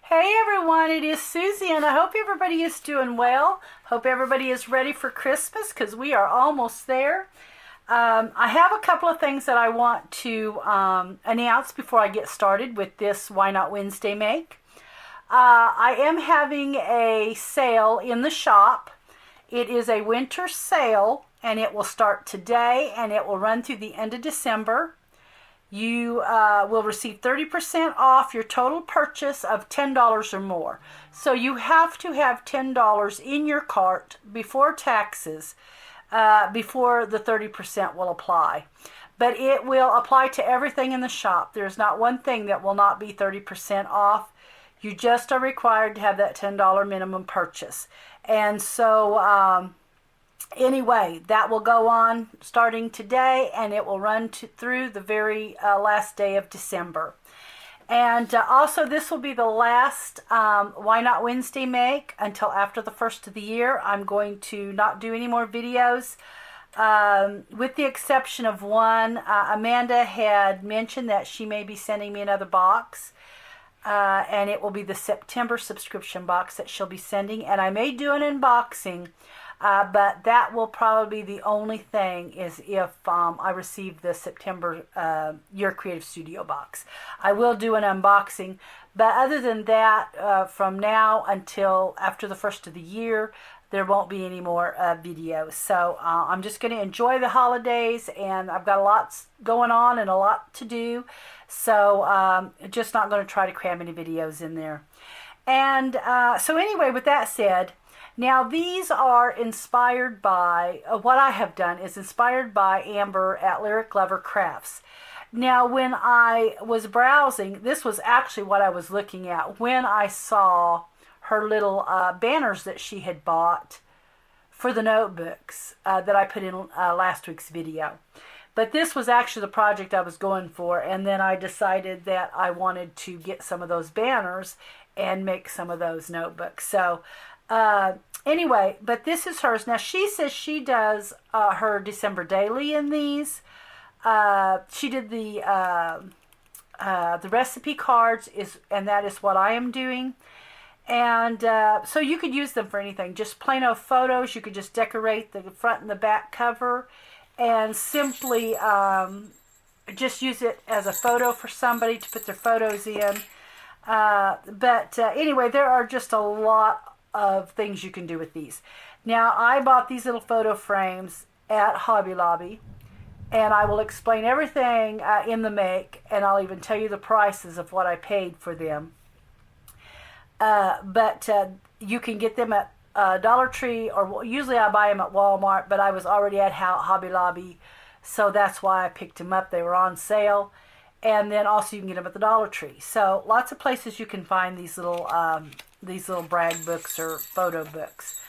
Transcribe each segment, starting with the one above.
Hey everyone, it is Susie, and I hope everybody is doing well. Hope everybody is ready for Christmas because we are almost there. I have a couple of things that I want to announce before I get started with this Why Not Wednesday make. I am having a sale in the shop. It is a winter sale, and it will start today, and it will run through the end of December. You will receive 30% off your total purchase of $10 or more. So you have to have $10 in your cart before taxes, before the 30% will apply. But it will apply to everything in the shop. There's not one thing that will not be 30% off. You just are required to have that $10 minimum purchase. And so anyway, that will go on starting today, and it will run through the very last day of December. And also, this will be the last Why Not Wednesday make until after the first of the year. I'm going to not do any more videos, with the exception of one. Amanda had mentioned that she may be sending me another box. And it will be the September subscription box that she'll be sending. And I may do an unboxing. But that will probably be the only thing is if I receive the September Your Creative Studio box. I will do an unboxing. But other than that, from now until after the first of the year, there won't be any more videos. So I'm just going to enjoy the holidays, and I've got a lot going on and a lot to do. So just not going to try to cram any videos in there. And so anyway, with that said, now these are inspired by, what I have done is inspired by Amber at Lyric Lover Crafts. Now when I was browsing, this was actually what I was looking at when I saw her little banners that she had bought for the notebooks that I put in last week's video. But this was actually the project I was going for, and then I decided that I wanted to get some of those banners and make some of those notebooks. So anyway, but this is hers. Now she says she does her December daily in these. She did the recipe cards, and that is what I am doing. And so you could use them for anything. Just plain old photos. You could just decorate the front and the back cover, and simply just use it as a photo for somebody to put their photos in. But anyway, there are just a lot of things you can do with these. Now, I bought these little photo frames at Hobby Lobby, and I will explain everything in the make, and I'll even tell you the prices of what I paid for them. But you can get them at Dollar Tree, or usually I buy them at Walmart, but I was already at Hobby Lobby, so that's why I picked them up. They were on sale. And then also you can get them at the Dollar Tree. So lots of places you can find these little brag books or photo books.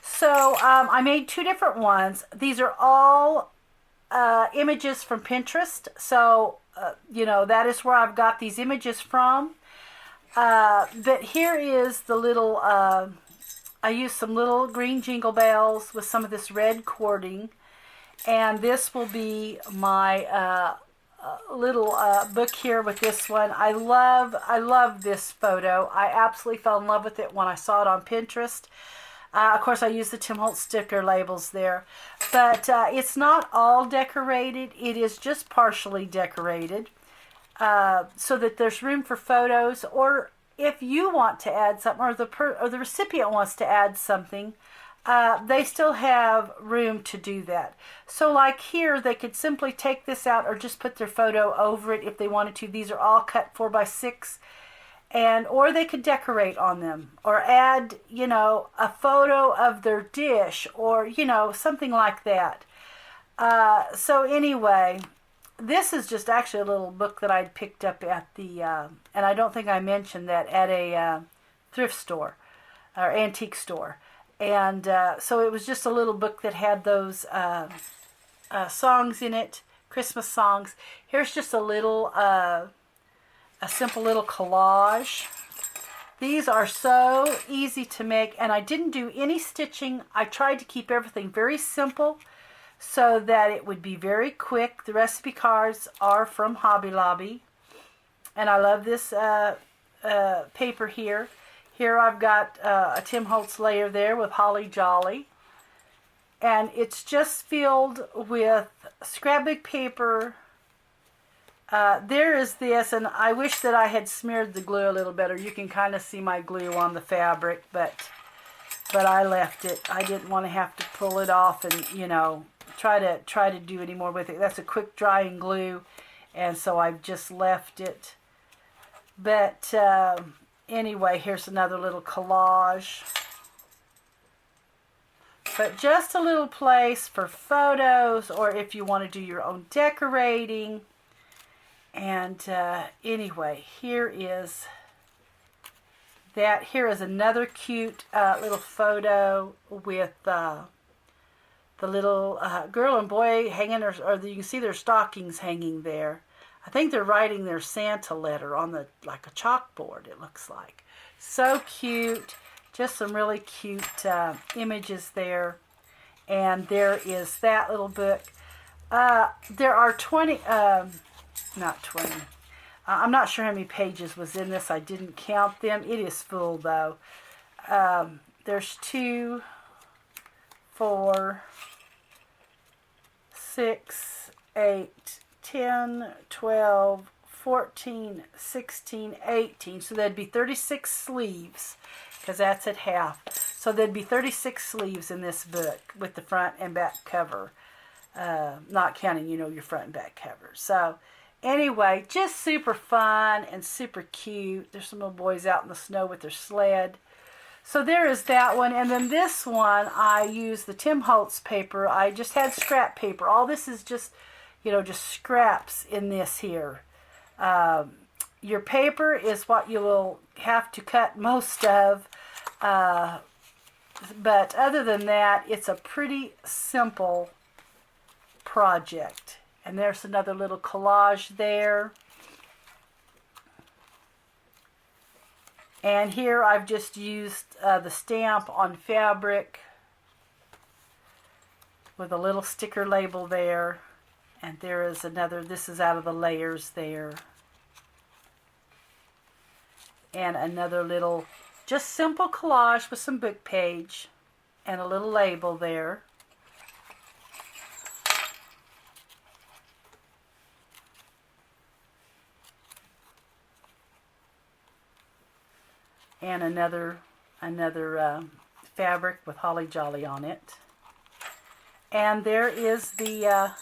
So I made two different ones. These are all images from Pinterest. So that is where I've got these images from. But here is the little. I used some little green jingle bells with some of this red cording, and this will be my little book here with this one. I love this photo. I absolutely fell in love with it when I saw it on Pinterest. Of course, I used the Tim Holtz sticker labels there, but it's not all decorated. It is just partially decorated, so that there's room for photos, or if you want to add something, or the recipient wants to add something, they still have room to do that. So like here, they could simply take this out or just put their photo over it if they wanted to. These are all cut 4x6, or they could decorate on them, or add, a photo of their dish, or, something like that. So anyway, this is just actually a little book that I'd picked up at the, and I don't think I mentioned that, at a thrift store or antique store. And so it was just a little book that had those songs in it, Christmas songs. Here's just a simple little collage. These are so easy to make, and I didn't do any stitching. I tried to keep everything very simple so that it would be very quick. The recipe cards are from Hobby Lobby, and I love this paper here. Here I've got a Tim Holtz layer there with Holly Jolly. And it's just filled with scrapbook paper. There is this, and I wish that I had smeared the glue a little better. You can kind of see my glue on the fabric, but I left it. I didn't want to have to pull it off and, you know, try to do any more with it. That's a quick drying glue, and so I've just left it. But anyway, here's another little collage. But just a little place for photos, or if you want to do your own decorating. And anyway, here is that. Here is another cute little photo with the little girl and boy hanging, or you can see their stockings hanging there. I think they're writing their Santa letter on the, like a chalkboard, it looks like. So cute. Just some really cute images there. And there is that little book. There are 20, not 20. I'm not sure how many pages was in this. I didn't count them. It is full though. There's 2, 4, 6, 8, 10, 12, 14, 16, 18. So there'd be 36 sleeves, because that's at half. So there'd be 36 sleeves in this book with the front and back cover. Not counting, you know, your front and back cover. So anyway, just super fun and super cute. There's some little boys out in the snow with their sled. So there is that one. And then this one, I used the Tim Holtz paper. I just had scrap paper. All this is just, you know, just scraps in this here. Your paper is what you will have to cut most of. But other than that, it's a pretty simple project. And there's another little collage there. And here I've just used the stamp on fabric with a little sticker label there. And there is another, this is out of the layers there. And another little, just simple collage with some book page and a little label there. And another fabric with Holly Jolly on it. And there is the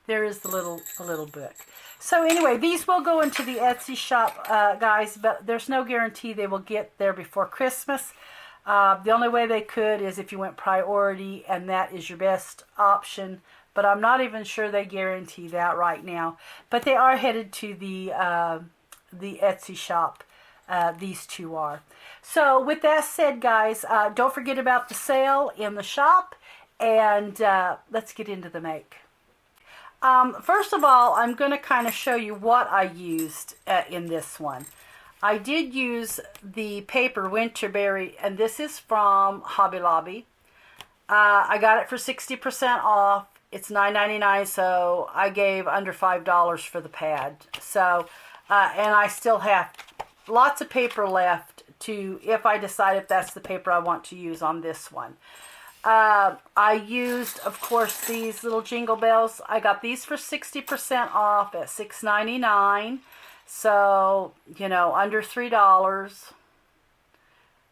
little book. So anyway, these will go into the Etsy shop, guys, but there's no guarantee they will get there before Christmas. The only way they could is if you went priority, and that is your best option. But I'm not even sure they guarantee that right now. But they are headed to the Etsy shop. These two are. So with that said, guys, don't forget about the sale in the shop, and let's get into the make. First of all, I'm going to kind of show you what I used in this one. I did use the paper Winterberry, and this is from Hobby Lobby. I got it for 60% off. It's $9.99, so I gave under $5 for the pad. So, and I still have lots of paper left to, if I decide if that's the paper I want to use on this one. I used, of course, these little jingle bells. I got these for 60% off at $6.99. So, you know, under $3.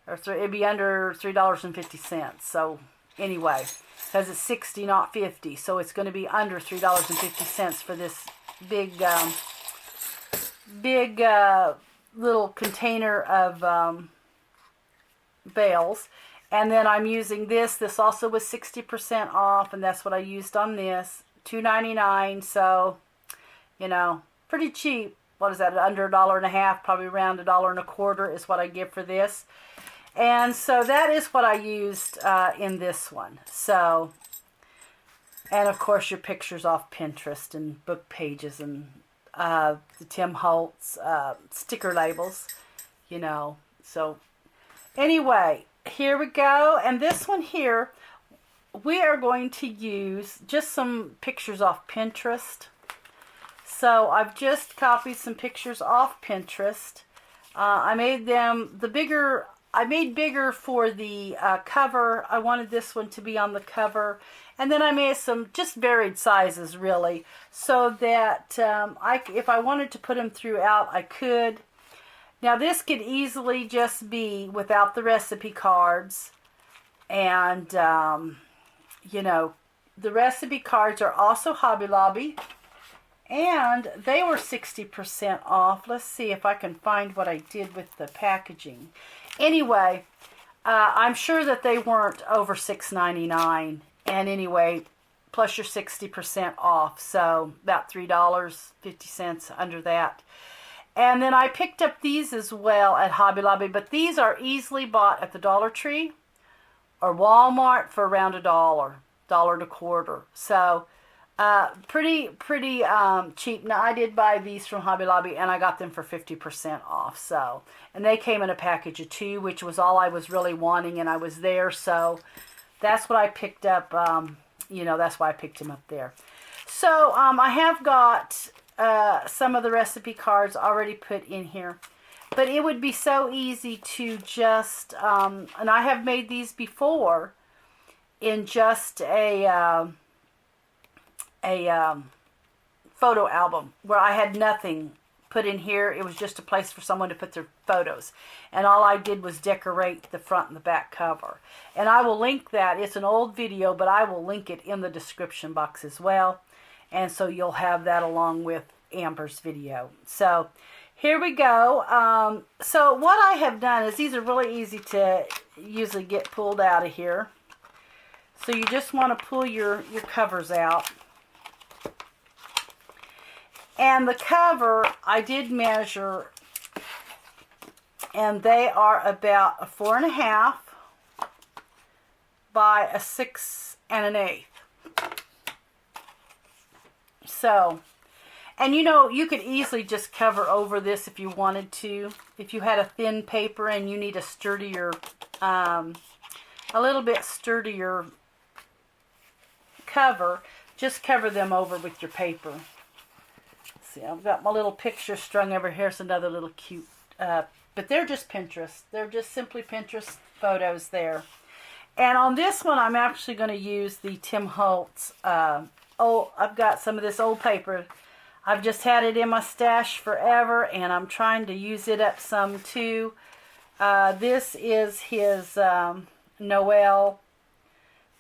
Or it'd be under $3.50. So, anyway, because it's 60, not 50. So, it's going to be under $3.50 for this big little container of bales. And then I'm using this. This also was 60% off, and that's what I used on this. $2.99, so, you know, pretty cheap. What is that, under $1.50, probably around $1.25 is what I give for this. And so that is what I used in this one. So, and of course your pictures off Pinterest and book pages and the Tim Holtz sticker labels, you know. So anyway, here we go. And this one here, we are going to use just some pictures off Pinterest. So I've just copied some pictures off Pinterest. I made them the bigger. I made bigger for the cover. I wanted this one to be on the cover. And then I made some just varied sizes, really, so that if I wanted to put them throughout, I could. Now, this could easily just be without the recipe cards. And, you know, the recipe cards are also Hobby Lobby. And they were 60% off. Let's see if I can find what I did with the packaging. Anyway, I'm sure that they weren't over $6.99. And anyway, plus your 60% off. So about $3.50 under that. And then I picked up these as well at Hobby Lobby. But these are easily bought at the Dollar Tree or Walmart for around $1, $1.25. So pretty cheap. Now, I did buy these from Hobby Lobby, and I got them for 50% off. So, and they came in a package of 2, which was all I was really wanting, and I was there. So that's what I picked up. You know, that's why I picked them up there. So I have got some of the recipe cards already put in here. But it would be so easy to just, and I have made these before in just a photo album where I had nothing put in here. It was just a place for someone to put their photos. And all I did was decorate the front and the back cover. And I will link that. It's an old video, but I will link it in the description box as well. And so you'll have that along with Amber's video. So here we go. So what I have done is these are really easy to usually get pulled out of here. So you just want to pull your covers out. And the cover, I did measure, and they are about a 4.5 by a 6 1/8. So, and you know, you could easily just cover over this if you wanted to. If you had a thin paper and you need a sturdier, a little bit sturdier cover, just cover them over with your paper. See, I've got my little picture strung over here. It's another little cute, but they're just Pinterest. They're just simply Pinterest photos there. And on this one, I'm actually going to use the Tim Holtz. I've got some of this old paper. I've just had it in my stash forever, and I'm trying to use it up some too. This is his Noel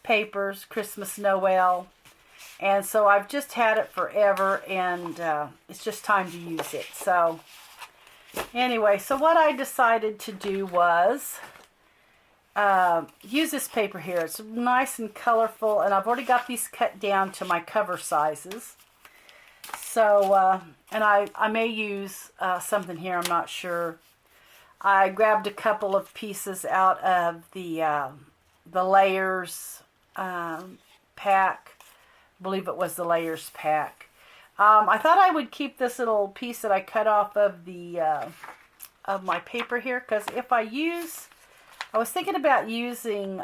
papers, Christmas Noel. And so I've just had it forever, and it's just time to use it. So anyway, so what I decided to do was use this paper here. It's nice and colorful, and I've already got these cut down to my cover sizes. So, and I may use something here, I'm not sure. I grabbed a couple of pieces out of the layers pack. I believe it was the layers pack. I thought I would keep this little piece that I cut off of the of my paper here, because if I was thinking about using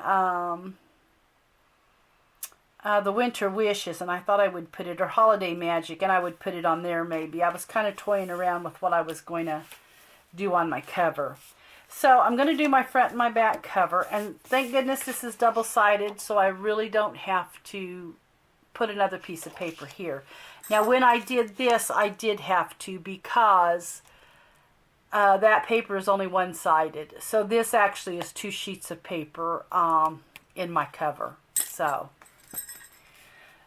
the Winter Wishes, and I thought I would put it, or Holiday Magic, and I would put it on there maybe. I was kind of toying around with what I was going to do on my cover. So I'm going to do my front and my back cover, and thank goodness this is double-sided, so I really don't have to put another piece of paper here. Now when I did this, I did have to, because that paper is only one-sided. So this actually is 2 sheets of paper in my cover. So,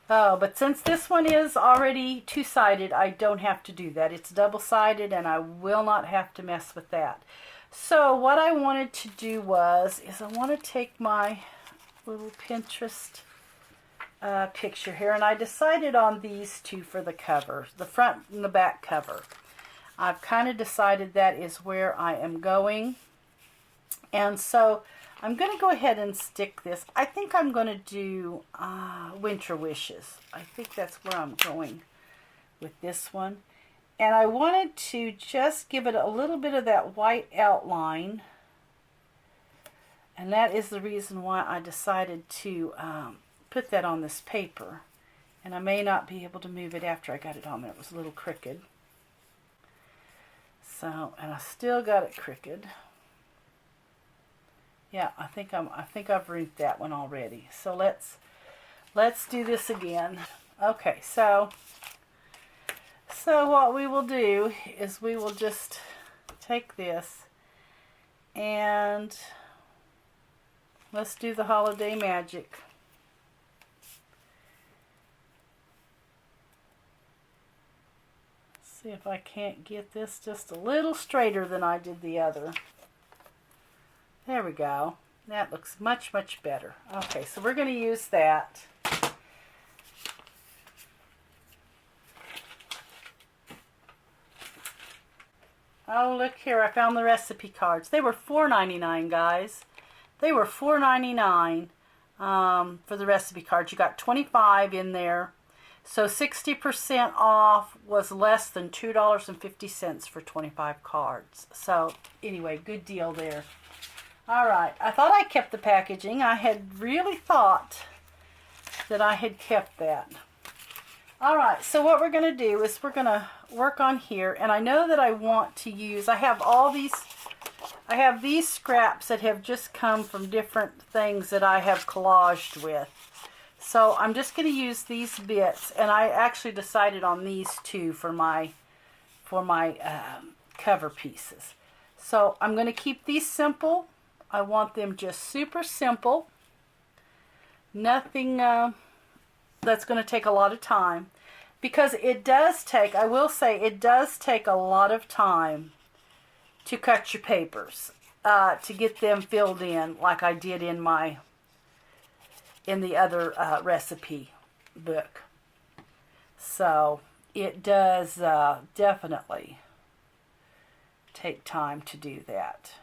but since this one is already 2-sided, I don't have to do that. It's double-sided, and I will not have to mess with that. So what I wanted to do I want to take my little Pinterest picture here, and I decided on these 2 for the cover, the front and the back cover. I've kind of decided that is where I am going, and so I'm going to go ahead and stick this. I think I'm going to do Winter Wishes. I think that's where I'm going with this one, and I wanted to just give it a little bit of that white outline, and that is the reason why I decided to put that on this paper. And I may not be able to move it after I got it on there. It was a little crooked. So, and I still got it crooked. Yeah, I think I've rinsed that one already. So let's do this again. Okay, so what we will do is we will just take this and let's do the holiday magic. See if I can't get this just a little straighter than I did the other. There we go. That looks much, much better. Okay, so we're going to use that. Oh, look here. I found the recipe cards. They were $4.99, guys. They were $4.99 for the recipe cards. You got 25 in there. So 60% off was less than $2.50 for 25 cards. So anyway, good deal there. All right. I thought I kept the packaging. I had really thought that I had kept that. All right. So what we're going to do is we're going to work on here. And I know that I want to use, I have these scraps that have just come from different things that I have collaged with. So I'm just going to use these bits, and I actually decided on these two for my cover pieces. So I'm going to keep these simple. I want them just super simple. Nothing that's going to take a lot of time, because it does take, I will say, it does take a lot of time to cut your papers, to get them filled in like I did in the other recipe book. So it does definitely take time to do that.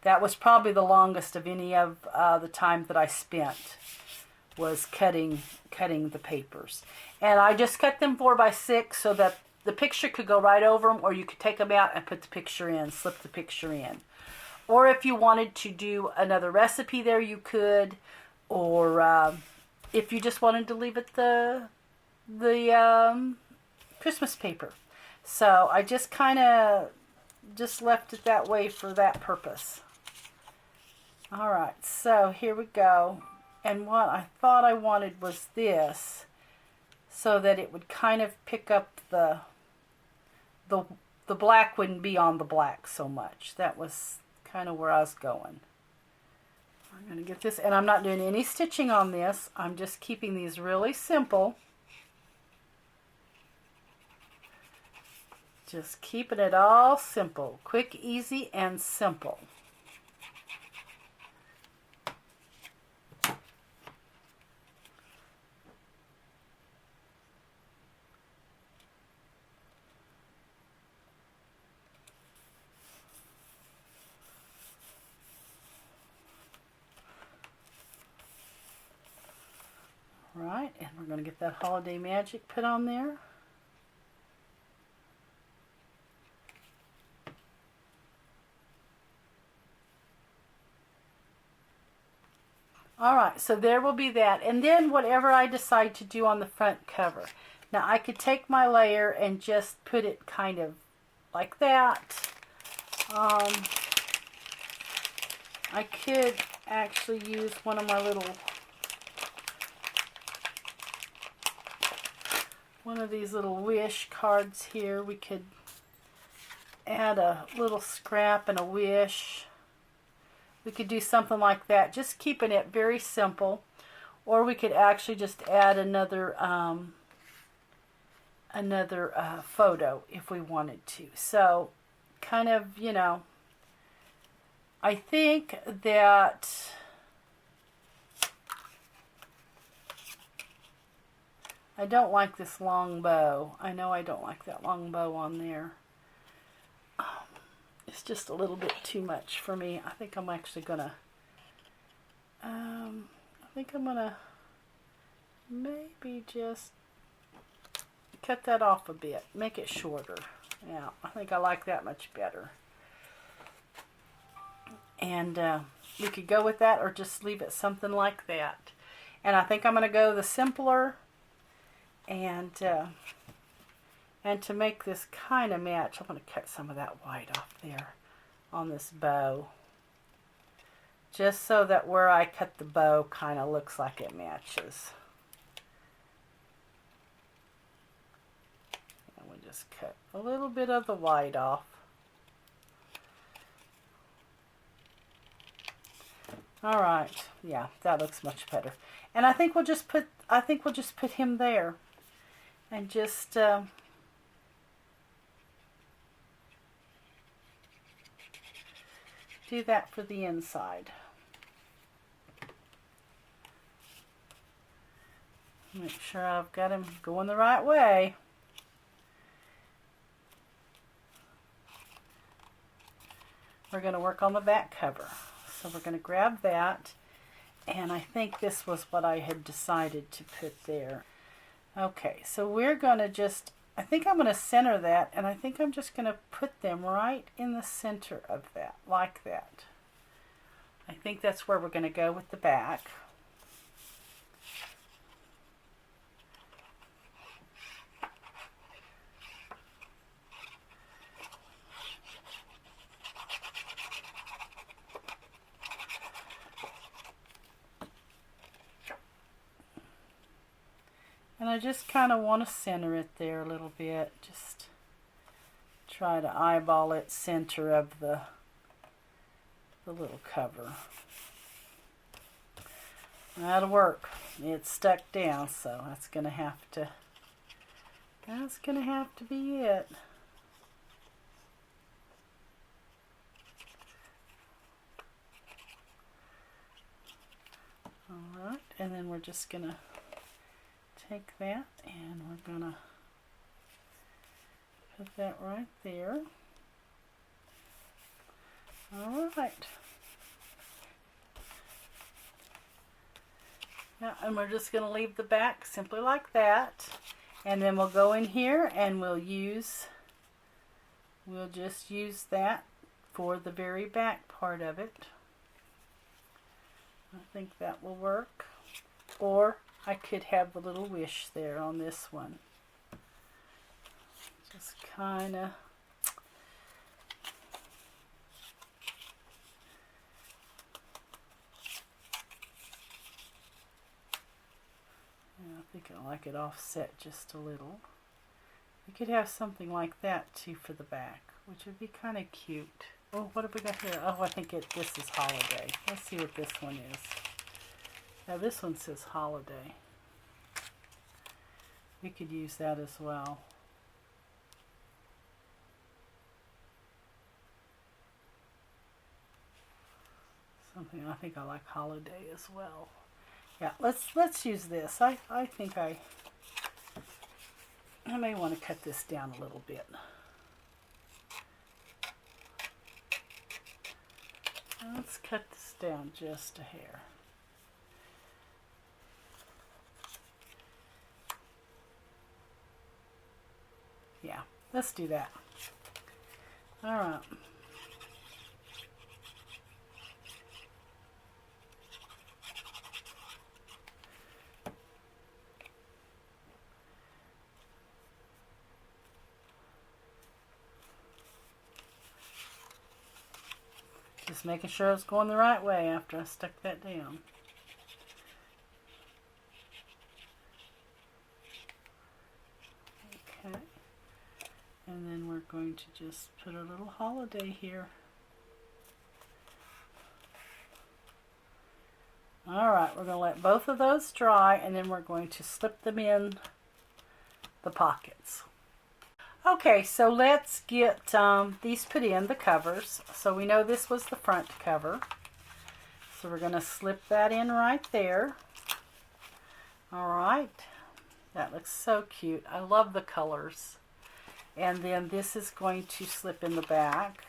That was probably the longest of any of the time that I spent, was cutting the papers. And I just cut them 4x6 so that the picture could go right over them, or you could take them out and put the picture in, slip the picture in. Or if you wanted to do another recipe there, you could. Or if you just wanted to leave it the Christmas paper. So I just kind of just left it that way for that purpose. All right, so here we go. And what I thought I wanted was this, so that it would kind of pick up the black wouldn't be on the black so much. That was kind of where I was going. I'm going to get this, and I'm not doing any stitching on this. I'm just keeping these really simple. Just keeping it all simple. Quick, easy, and simple. Right, and we're going to get that holiday magic put on there. All right, so there will be that. And then whatever I decide to do on the front cover. Now I could take my layer and just put it kind of like that. I could actually use one of my little, one of these little wish cards here. We could add a little scrap and a wish. We could do something like that, just keeping it very simple. Or we could actually just add another photo if we wanted to. So kind of, you know, I think that I don't like this long bow. I know I don't like that long bow on there. It's just a little bit too much for me. I think I'm actually gonna maybe just cut that off a bit, make it shorter. Yeah, I think I like that much better. And we could go with that, or just leave it something like that. And I think I'm gonna go the simpler and And to make this kind of match, I'm going to cut some of that white off there on this bow. Just so that where I cut the bow kind of looks like it matches. And we just cut a little bit of the white off. All right, yeah, that looks much better. And I think we'll just put him there, and just do that for the inside. Make sure I've got him going the right way. We're going to work on the back cover. So we're going to grab that, and I think this was what I had decided to put there. Okay, so we're going to just, I think I'm going to center that, and I think I'm just going to put them right in the center of that, like that. I think that's where we're going to go with the back. And I just kind of want to center it there a little bit. Just try to eyeball it center of the little cover. That'll work. It's stuck down, so that's gonna have to be it. Alright, and then we're just gonna take that and we're gonna put that right there. All right. Yeah, and we're just gonna leave the back simply like that, and then we'll go in here and we'll just use that for the very back part of it. I think that will work. Or I could have the little wish there on this one. Just kind of. I think I like it offset just a little. You could have something like that too for the back, which would be kind of cute. Oh, what have we got here? Oh, I think this is holiday. Let's see what this one is. Now this one says holiday. We could use that as well. Something, I think I like holiday as well. Yeah, let's use this. I think I may want to cut this down a little bit. Let's cut this down just a hair. Yeah, let's do that. All right. Just making sure it's going the right way after I stuck that down. Okay. And then we're going to just put a little holiday here. Alright, we're going to let both of those dry, and then we're going to slip them in the pockets. Okay, so let's get these put in, the covers. So we know this was the front cover. So we're going to slip that in right there. Alright, that looks so cute. I love the colors. And then this is going to slip in the back.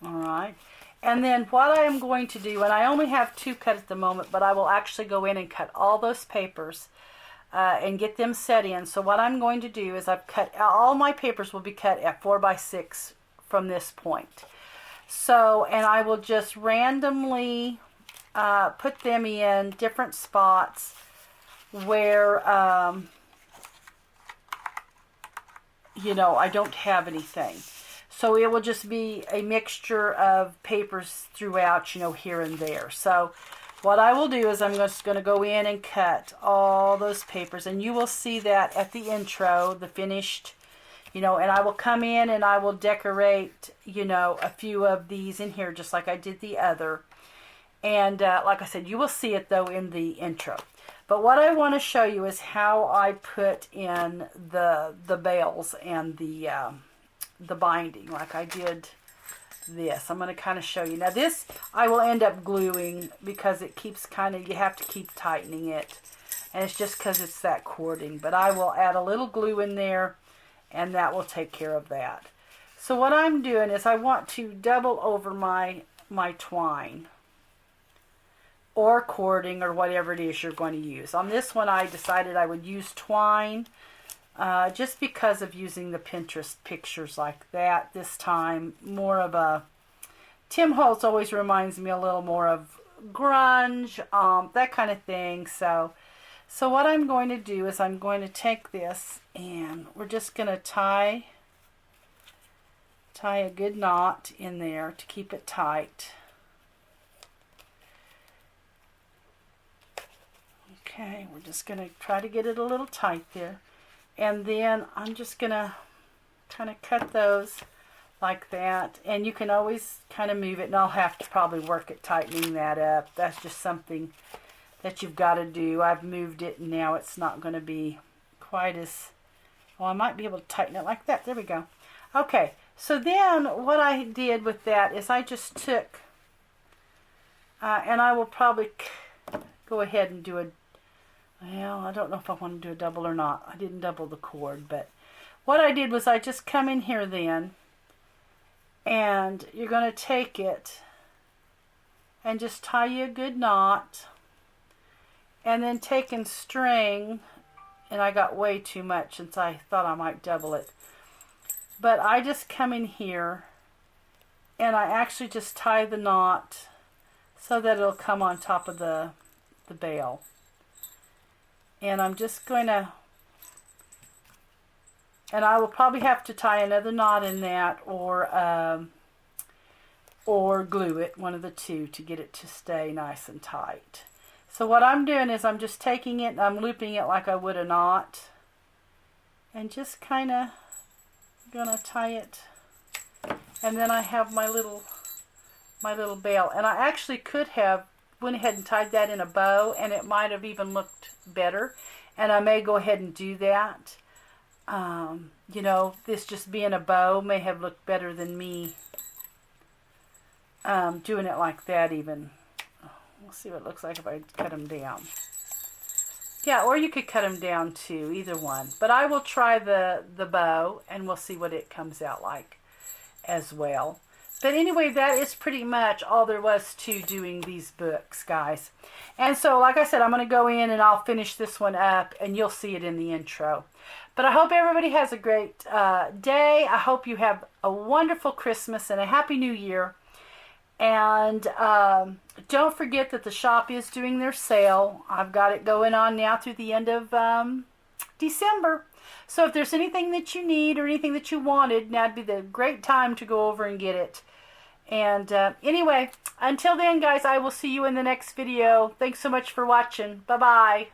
Alright, and then what I am going to do, and I only have 2 cut at the moment, but I will actually go in and cut all those papers and get them set in. So what I'm going to do is I've cut, all my papers will be cut at 4x6 from this point. So, and I will just randomly put them in different spots where, you know, I don't have anything. So it will just be a mixture of papers throughout, you know, here and there. So what I will do is I'm just going to go in and cut all those papers. And you will see that at the intro, the finished, you know, and I will come in and I will decorate, you know, a few of these in here just like I did the other. And like I said, you will see it, though, in the intro. But what I want to show you is how I put in the bales and the binding, like I did this. I'm going to kind of show you. Now this I will end up gluing because it keeps kind of, you have to keep tightening it. And it's just because it's that cording. But I will add a little glue in there and that will take care of that. So what I'm doing is I want to double over my twine or cording or whatever it is you're going to use. On this one I decided I would use twine. Just because of using the Pinterest pictures like that this time. More of a, Tim Holtz always reminds me a little more of grunge, that kind of thing. So what I'm going to do is I'm going to take this and we're just going to tie a good knot in there to keep it tight. Okay, we're just going to try to get it a little tight there. And then I'm just going to kind of cut those like that. And you can always kind of move it. And I'll have to probably work at tightening that up. That's just something that you've got to do. I've moved it and now it's not going to be quite as... Well, I might be able to tighten it like that. There we go. Okay, so then what I did with that is I just took... and I will probably go ahead and do a... Well, I don't know if I want to do a double or not. I didn't double the cord, but what I did was I just come in here then, and you're going to take it and just tie you a good knot, and then take and string, and I got way too much since I thought I might double it. But I just come in here, and I actually just tie the knot so that it'll come on top of the bale. And I'm just going to, and I will probably have to tie another knot in that or glue it, one of the two, to get it to stay nice and tight. So what I'm doing is I'm just taking it and I'm looping it like I would a knot. And just kind of going to tie it. And then I have my little bale. And I actually could have went ahead and tied that in a bow, and it might have even looked better, and I may go ahead and do that. You know, this just being a bow may have looked better than me doing it like that even. We'll see what it looks like if I cut them down. Yeah, or you could cut them down too, either one. But I will try the bow, and we'll see what it comes out like as well. But anyway, that is pretty much all there was to doing these books, guys. And so, like I said, I'm going to go in and I'll finish this one up, and you'll see it in the intro. But I hope everybody has a great day. I hope you have a wonderful Christmas and a Happy New Year. And don't forget that the shop is doing their sale. I've got it going on now through the end of December. So if there's anything that you need or anything that you wanted, now'd be the great time to go over and get it. And anyway, until then, guys, I will see you in the next video. Thanks so much for watching. Bye-bye.